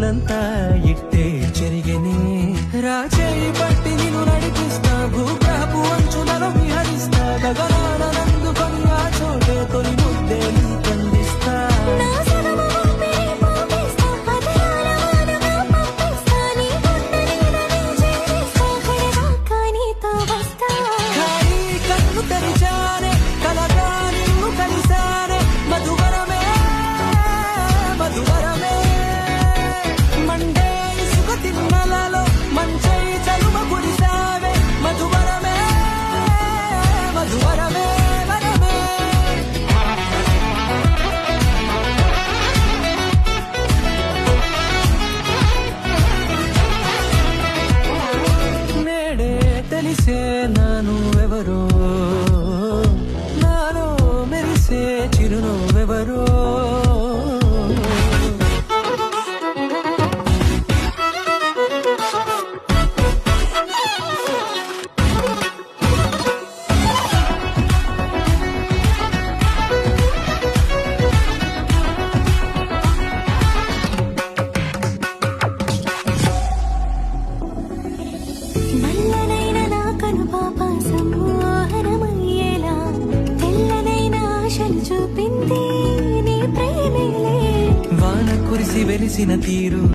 ఊరంతా ఇట్టే చెరిగనే రాచేయి పట్టి నిన్ను నడిపిస్తా భూగ్రహపు అంచులలో విహరిస్తా గగనాన నందుకొని ఆ చోటే తొలి ముద్దే నీకందిస్తా తెలిసే నాను ఎవరో నాలో మెరిసే చిరునవ్వెవరో వాన కురిసి వెలిసిన తీరు